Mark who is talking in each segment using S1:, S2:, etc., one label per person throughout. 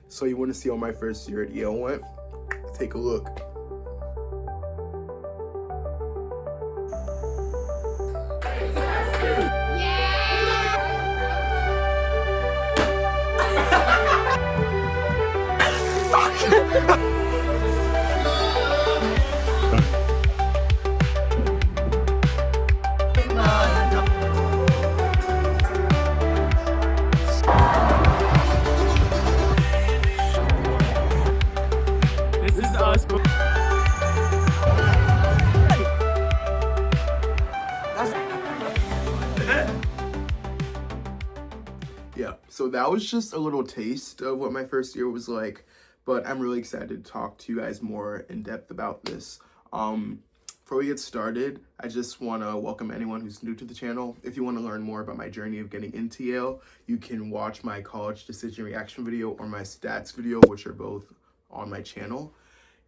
S1: So you want to see how my first year at Yale went? Take a look.
S2: This is us.
S1: Yeah, so that was just a little taste of what my first year was like, but I'm really excited to talk to you guys more in depth about this. Before we get started, I just want to welcome anyone who's new to the channel. If you want to learn more about my journey of getting into Yale, you can watch my college decision reaction video or my stats video, which are both on my channel.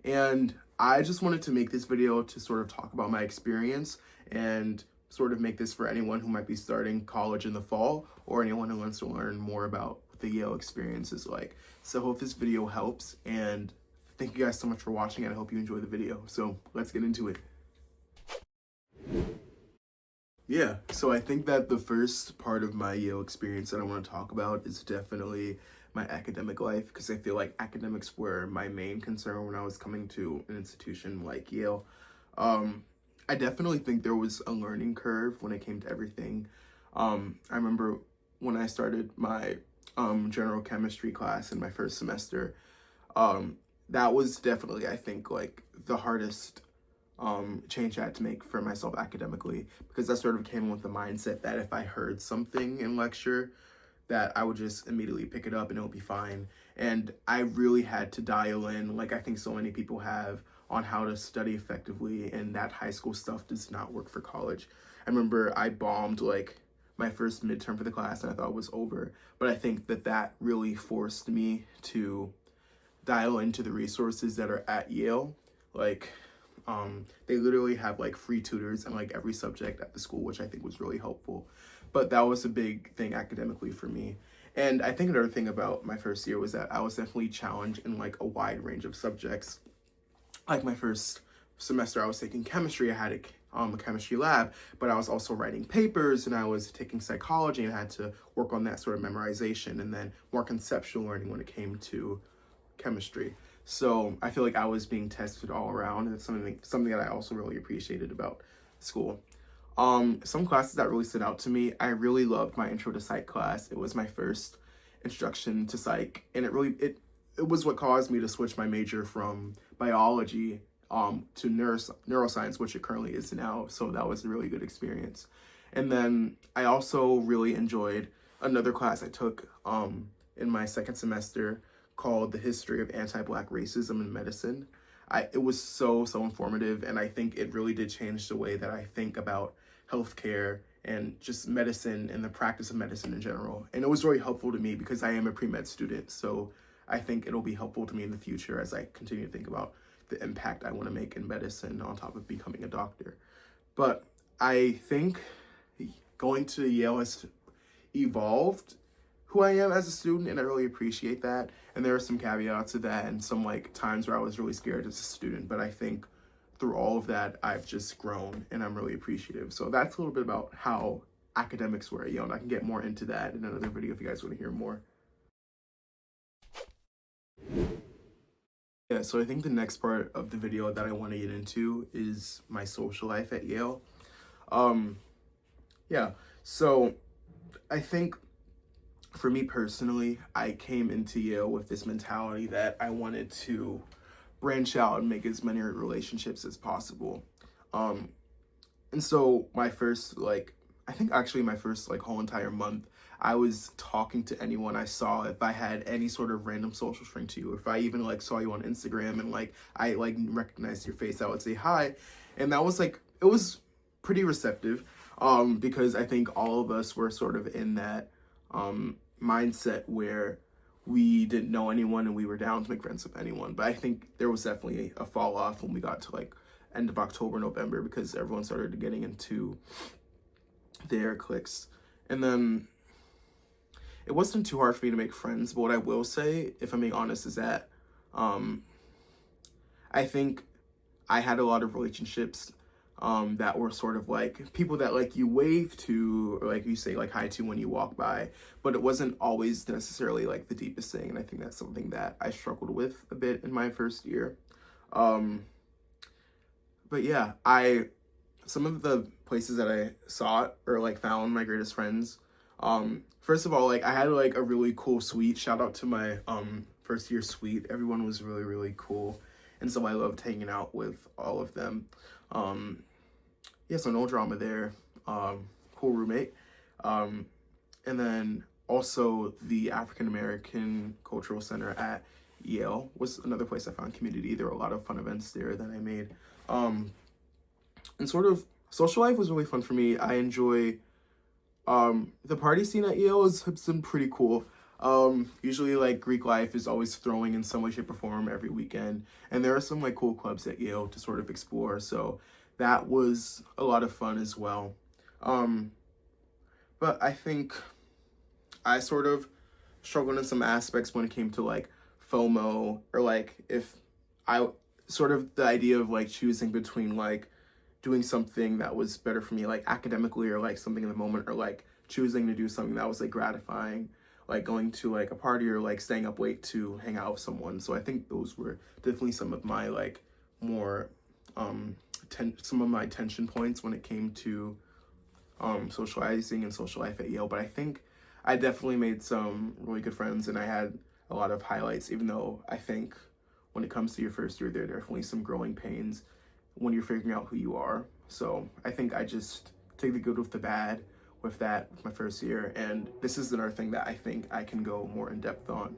S1: And I just wanted to make this video to sort of talk about my experience and sort of make this for anyone who might be starting college in the fall or anyone who wants to learn more about what the Yale experience is like. So I hope this video helps, and thank you guys so much for watching, and I hope you enjoy the video. So let's get into it. Yeah, so I think that the first part of my Yale experience that I want to talk about is definitely my academic life, because I feel like academics were my main concern when I was coming to an institution like Yale. I definitely think there was a learning curve when it came to everything. I remember when I started my general chemistry class in my first semester, that was definitely, I think, like the hardest change I had to make for myself academically, because I sort of came with the mindset that if I heard something in lecture, that I would just immediately pick it up and it'll be fine. And I really had to dial in, like I think so many people have, on how to study effectively, and that high school stuff does not work for college. I remember I bombed like my first midterm for the class and I thought it was over, but I think that that really forced me to dial into the resources that are at Yale. Like they literally have like free tutors in like every subject at the school, which I think was really helpful. But that was a big thing academically for me. And I think another thing about my first year was that I was definitely challenged in like a wide range of subjects. Like my first semester, I was taking chemistry. I had a chemistry lab, but I was also writing papers, and I was taking psychology, and I had to work on that sort of memorization and then more conceptual learning when it came to chemistry. So I feel like I was being tested all around, and it's something that I also really appreciated about school. Some classes that really stood out to me, I really loved my intro to psych class. It was my first introduction to psych, and it was what caused me to switch my major from biology to neuroscience, which it currently is now. So that was a really good experience. And then I also really enjoyed another class I took in my second semester called The History of Anti-Black Racism in Medicine. It was so informative, and I think it really did change the way that I think about healthcare and just medicine and the practice of medicine in general. And it was really helpful to me because I am a pre-med student, so I think it'll be helpful to me in the future as I continue to think about the impact I want to make in medicine on top of becoming a doctor. But I think going to Yale has evolved who I am as a student, and I really appreciate that. And there are some caveats to that and some like times where I was really scared as a student, but I think through all of that, I've just grown, and I'm really appreciative. So that's a little bit about how academics were at Yale, and I can get more into that in another video if you guys want to hear more. Yeah, so I think the next part of the video that I want to get into is my social life at Yale. Yeah, so I think for me personally, I came into Yale with this mentality that I wanted to branch out and make as many relationships as possible. And so my first, I think actually my first whole entire month, I was talking to anyone I saw. If I had any sort of random social string to you, if I even saw you on Instagram and I recognized your face, I would say hi. And that was it was pretty receptive, because I think all of us were sort of in that mindset where we didn't know anyone and we were down to make friends with anyone. But I think there was definitely a fall off when we got to end of October, November, because everyone started getting into their cliques. And then it wasn't too hard for me to make friends. But what I will say, if I'm being honest, is that I think I had a lot of relationships that were sort of like people that like you wave to or like you say like hi to when you walk by, but it wasn't always necessarily like the deepest thing. And I think that's something that I struggled with a bit in my first year. But yeah, some of the places that I sought or like found my greatest friends. First of all, like I had like a really cool suite. Shout out to my first year suite. Everyone was really, really cool. And so I loved hanging out with all of them. Yeah, so no drama there. Cool roommate. And then also the African American Cultural Center at Yale was another place I found community. There were a lot of fun events there that I made. And sort of social life was really fun for me. I enjoy the party scene at Yale has been pretty cool. Usually like Greek life is always throwing in some way, shape, or form every weekend. And there are some like cool clubs at Yale to sort of explore. So that was a lot of fun as well. But I think I sort of struggled in some aspects when it came to like FOMO or like if I sort of the idea of like choosing between like doing something that was better for me like academically or like something in the moment or like choosing to do something that was like gratifying, like going to like a party or like staying up late to hang out with someone. So I think those were definitely some of my like more some of my tension points when it came to socializing and social life at Yale. But I think I definitely made some really good friends and I had a lot of highlights, even though I think when it comes to your first year, there are definitely some growing pains when you're figuring out who you are. So I think I just take the good with the bad with that my first year. And this is another thing that I think I can go more in depth on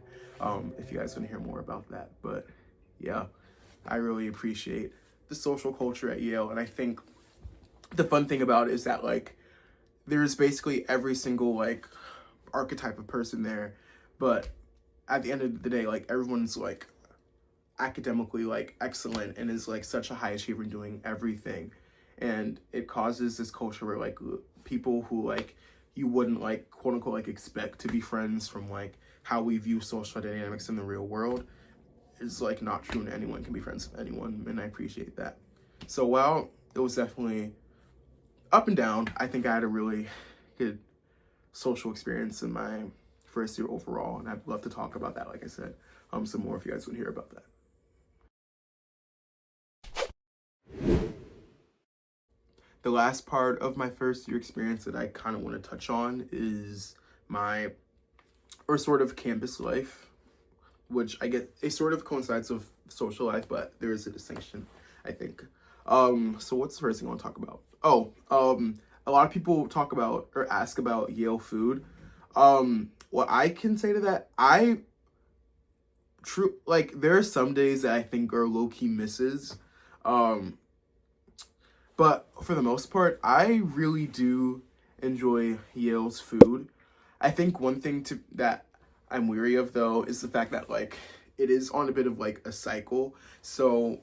S1: if you guys want to hear more about that. But yeah, I really appreciate the social culture at Yale. And I think the fun thing about it is that like there's basically every single like archetype of person there. But at the end of the day, like everyone's like academically like excellent and is like such a high achiever in doing everything, and it causes this culture where like people who like you wouldn't like quote unquote like expect to be friends from like how we view social dynamics in the real world is like not true, and anyone can be friends with anyone, and I appreciate that. So while it was definitely up and down, I think I had a really good social experience in my first year overall, and I'd love to talk about that, like I said, some more if you guys would hear about that. The last part of my first year experience that I kind of want to touch on is my, or sort of campus life, which I get, it sort of coincides with social life, but there is a distinction, I think. So what's the first thing I want to talk about? A lot of people talk about or ask about Yale food. What I can say to that, like there are some days that I think are low-key misses. But for the most part, I really do enjoy Yale's food. I think one thing that I'm weary of though is the fact that like it is on a bit of like a cycle. So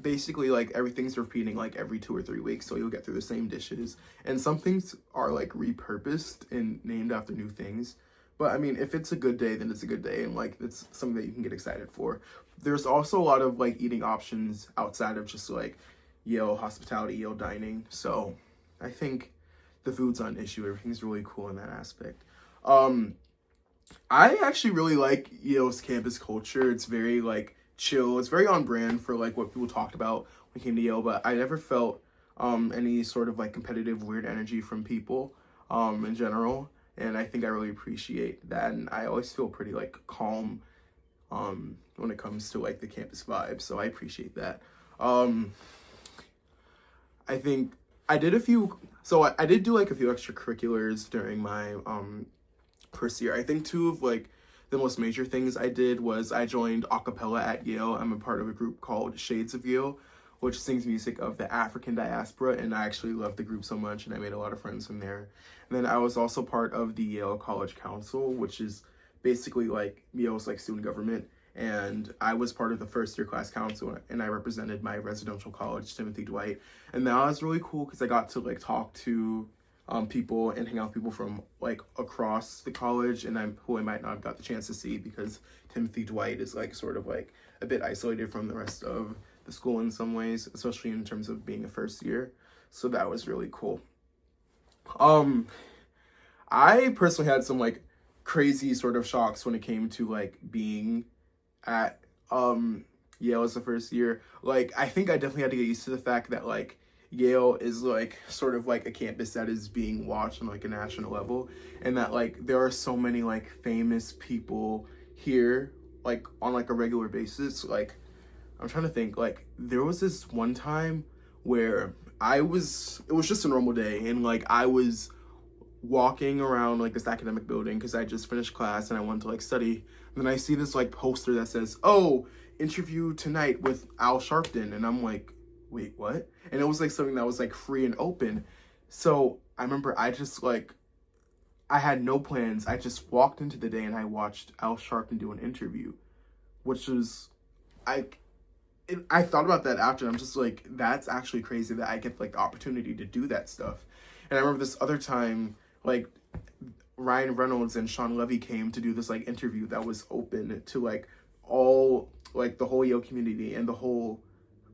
S1: basically like everything's repeating like every 2 or 3 weeks, so you'll get through the same dishes. And some things are like repurposed and named after new things. But I mean, if it's a good day, then it's a good day, and like it's something that you can get excited for. There's also a lot of like eating options outside of just like Yale hospitality, Yale dining. So I think the food's not an issue. Everything's really cool in that aspect. I actually really like Yale's campus culture. It's very like chill. It's very on brand for like what people talked about when it came to Yale, but I never felt any sort of like competitive weird energy from people in general. And I think I really appreciate that. And I always feel pretty like calm when it comes to like the campus vibe. So I appreciate that. I think I did I did do like a few extracurriculars during my first year. I think two of like the most major things I did was I joined a cappella at Yale. I'm a part of a group called Shades of Yale, which sings music of the African diaspora, and I actually love the group so much, and I made a lot of friends from there. And then I was also part of the Yale College Council, which is basically like Yale's like student government, and I was part of the first year class council, and I represented my residential college, Timothy Dwight, and that was really cool because I got to like talk to people and hang out with people from like across the college, and who I might not have got the chance to see because Timothy Dwight is like sort of like a bit isolated from the rest of the school in some ways, especially in terms of being a first year. So that was really cool. I personally had some like crazy sort of shocks when it came to like being at Yale as the first year. Like, I think I definitely had to get used to the fact that like Yale is like sort of like a campus that is being watched on like a national level, and that like there are so many like famous people here like on like a regular basis. Like, I'm trying to think, like there was this one time where it was just a normal day, and like I was walking around like this academic building because I just finished class and I wanted to like study, and then I see this like poster that says, "Oh, interview tonight with Al Sharpton," and I'm like, wait, what? And it was like something that was like free and open. So I remember I just like, I had no plans. I just walked into the day and I watched Al Sharpton do an interview, which was, I thought about that after, and I'm just like, that's actually crazy that I get like the opportunity to do that stuff. And I remember this other time, like Ryan Reynolds and Sean Levy came to do this like interview that was open to like all like the whole Yale community and the whole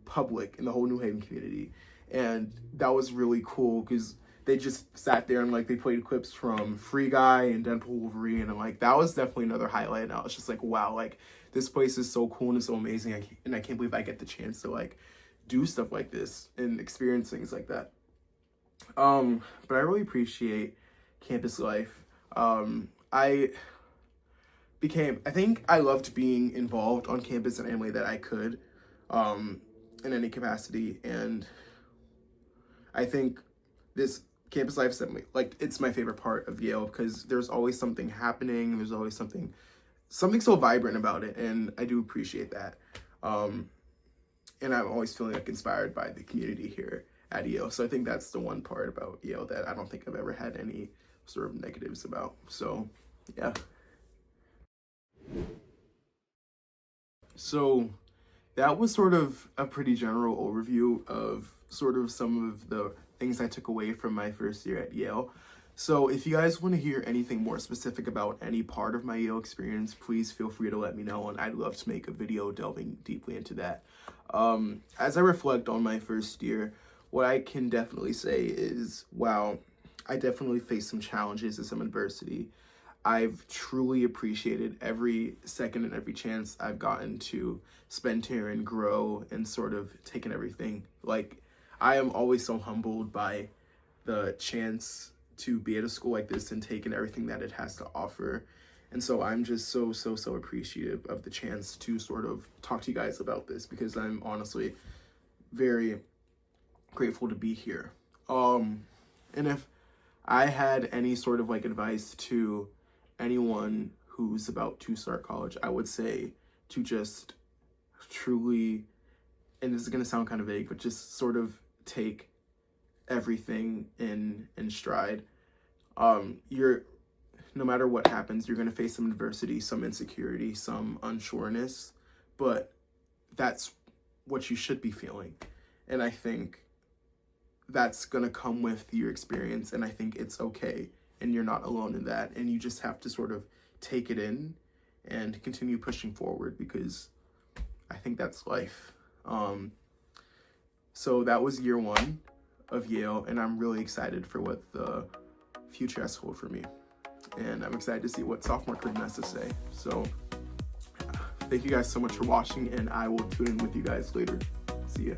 S1: public in the whole New Haven community, and that was really cool because they just sat there and like they played clips from Free Guy and Deadpool Wolverine, and like that was definitely another highlight. And I was just like, wow, like this place is so cool and it's so amazing, and I can't believe I get the chance to like do stuff like this and experience things like that. But I really appreciate campus life. I think I loved being involved on campus in any way that I could, in any capacity, and I think this campus life is like, it's my favorite part of Yale because there's always something happening, there's always something so vibrant about it, and I do appreciate that. And I'm always feeling like inspired by the community here at Yale, so I think that's the one part about Yale that I don't think I've ever had any sort of negatives about. So yeah. So that was sort of a pretty general overview of sort of some of the things I took away from my first year at Yale. So if you guys want to hear anything more specific about any part of my Yale experience, please feel free to let me know, and I'd love to make a video delving deeply into that. As I reflect on my first year, what I can definitely say is, wow, I definitely faced some challenges and some adversity. I've truly appreciated every second and every chance I've gotten to spend here and grow and sort of taken everything. Like, I am always so humbled by the chance to be at a school like this and taking everything that it has to offer. And so I'm just so appreciative of the chance to sort of talk to you guys about this, because I'm honestly very grateful to be here. And if I had any sort of like advice to anyone who's about to start college, I would say to just truly, and this is going to sound kind of vague, but just sort of take everything in stride. No matter what happens, you're going to face some adversity, some insecurity, some unsureness, but that's what you should be feeling. And I think that's going to come with your experience, and I think it's okay, and you're not alone in that, and you just have to sort of take it in and continue pushing forward, because I think that's life. So that was year one of Yale, and I'm really excited for what the future has to hold for me, and I'm excited to see what sophomore curriculum has to say. So thank you guys so much for watching, and I will tune in with you guys later. See ya.